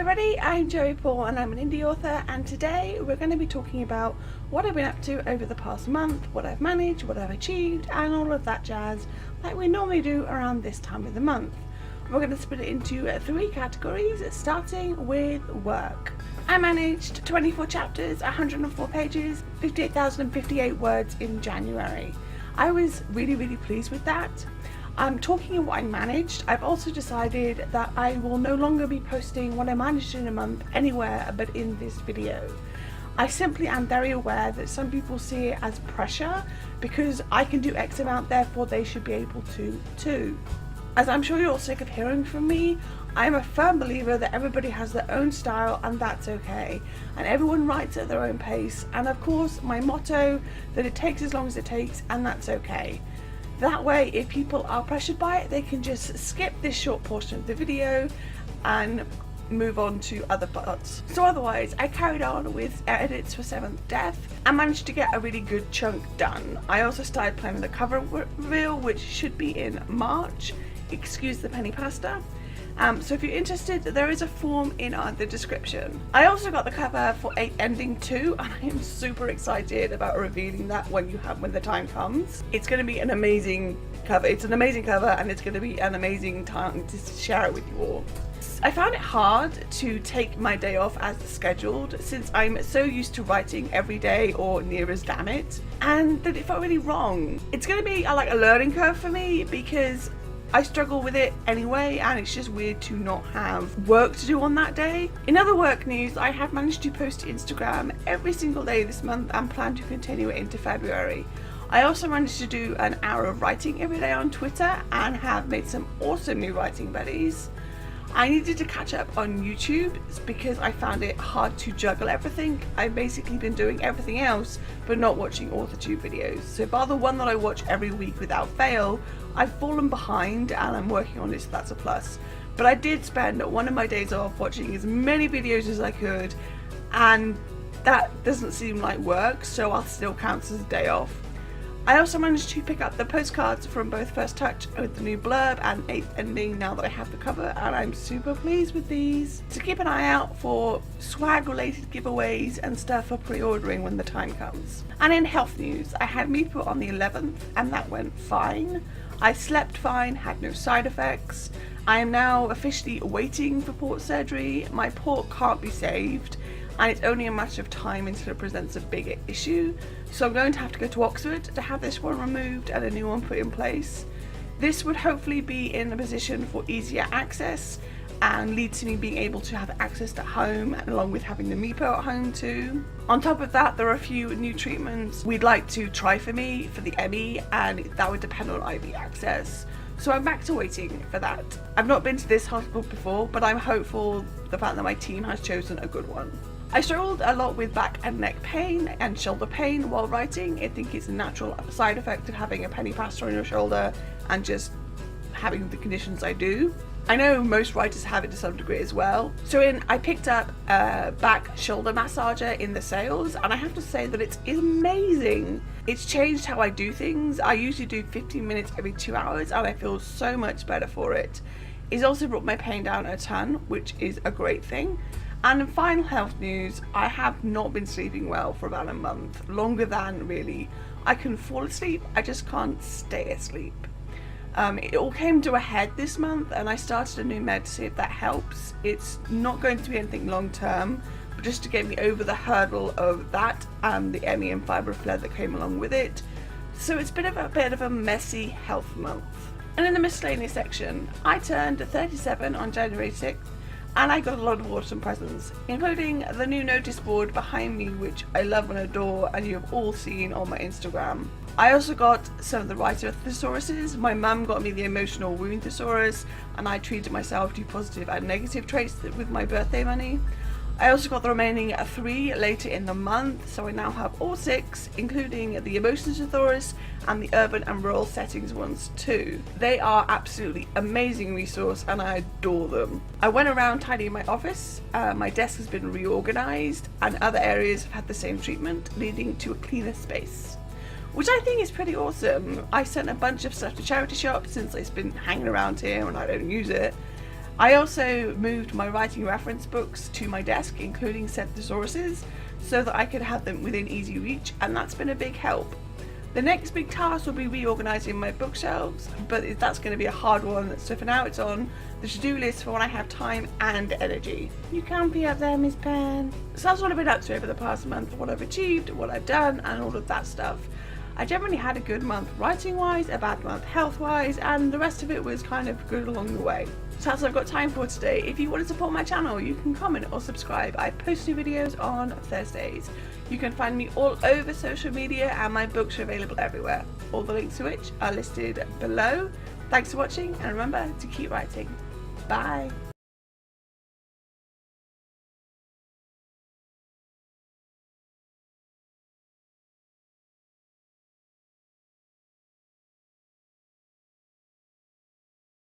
everybody, I'm Joey Paul and I'm an indie author, and today we're going to be talking about what I've been up to over the past month, what I've managed, what I've achieved, and all of that jazz like we normally do around this time of the month. We're going to split it into three categories, starting with work. I managed 24 chapters, 104 pages, 58,058 words in January. I was really pleased with that. Talking of what I managed, I've also decided that I will no longer be posting what I managed in a month anywhere but in this video. I simply am very aware that some people see it as pressure because I can do X amount, therefore they should be able to too. As I'm sure you're all sick of hearing from me, I am a firm believer that everybody has their own style and that's okay, and everyone writes at their own pace, and of course my motto that it takes as long as it takes and that's okay. That way, if people are pressured by it, they can just skip this short portion of the video and move on to other parts. So otherwise, I carried on with edits for 7th Death and managed to get a really good chunk done. I also started planning the cover reveal, which should be in March. Excuse the penny pasta. So if you're interested, there is a form in the description. I also got the cover for 8 Ending 2 and I am super excited about revealing that when the time comes. It's going to be an amazing cover. It's an amazing cover and it's going to be an amazing time to share it with you all. I found it hard to take my day off as scheduled since I'm so used to writing every day or near as damn it, and that it felt really wrong. It's going to be like a learning curve for me because I struggle with it anyway, and it's just weird to not have work to do on that day. In other work news, I have managed to post to Instagram every single day this month and plan to continue it into February. I also managed to do an hour of writing every day on Twitter and have made some awesome new writing buddies. I needed to catch up on YouTube because I found it hard to juggle everything. I've basically been doing everything else but not watching Authortube videos. So bar the one that I watch every week without fail, I've fallen behind and I'm working on it, so that's a plus. But I did spend one of my days off watching as many videos as I could, and that doesn't seem like work, so I'll still count as a day off. I also managed to pick up the postcards from both First Touch with the new blurb and 8th Ending now that I have the cover, and I'm super pleased with these. So keep an eye out for swag related giveaways and stuff for pre-ordering when the time comes. And in health news, I had me put on the 11th and that went fine. I slept fine, had no side effects. I am now officially waiting for port surgery. My port can't be saved, and it's only a matter of time until it presents a bigger issue. So I'm going to have to go to Oxford to have this one removed and a new one put in place. This would hopefully be in a position for easier access and lead to me being able to have access at home, along with having the Meepo at home too. On top of that, there are a few new treatments we'd like to try for me for the ME, and that would depend on IV access. So I'm back to waiting for that. I've not been to this hospital before, but I'm hopeful the fact that my team has chosen a good one. I struggled a lot with back and neck pain and shoulder pain while writing. I think it's a natural side effect of having a penny pasta on your shoulder and just having the conditions I do. I know most writers have it to some degree as well. So I picked up a back shoulder massager in the sales, and I have to say that it's amazing. It's changed how I do things. I usually do 15 minutes every 2 hours and I feel so much better for it. It's also brought my pain down a ton, which is a great thing. And in final health news, I have not been sleeping well for about a month, longer than really I can fall asleep. I just can't stay asleep. It all came to a head this month and I started a new med to see if that helps. It's not going to be anything long term, but just to get me over the hurdle of that and the ME and fibro flare that came along with it. So it's been a bit of a messy health month. And in the miscellaneous section, I turned 37 on January 6th. And I got a lot of awesome presents, including the new notice board behind me, which I love and adore, and you have all seen on my Instagram. I also got some of the writer thesauruses. My mum got me the emotional wound thesaurus, and I treated myself to positive and negative traits with my birthday money. I also got the remaining 3 later in the month, so I now have all 6, including the Emotions Thesaurus and the Urban and Rural Settings ones too. They are absolutely amazing resource and I adore them. I went around tidying my office, my desk has been reorganised and other areas have had the same treatment, leading to a cleaner space, which I think is pretty awesome. I sent a bunch of stuff to charity shops since it's been hanging around here and I don't use it. I also moved my writing reference books to my desk, including set thesauruses, so that I could have them within easy reach, and that's been a big help. The next big task will be reorganising my bookshelves, but that's going to be a hard one, so for now it's on the to-do list for when I have time and energy. You can't be up there, Miss Pan. So that's what I've been up to over the past month, what I've achieved, what I've done, and all of that stuff. I generally had a good month writing-wise, a bad month health-wise, and the rest of it was kind of good along the way. So that's what I've got time for today. If you want to support my channel, you can comment or subscribe. I post new videos on Thursdays. You can find me all over social media, and my books are available everywhere, all the links to which are listed below. Thanks for watching, and remember to keep writing. Bye.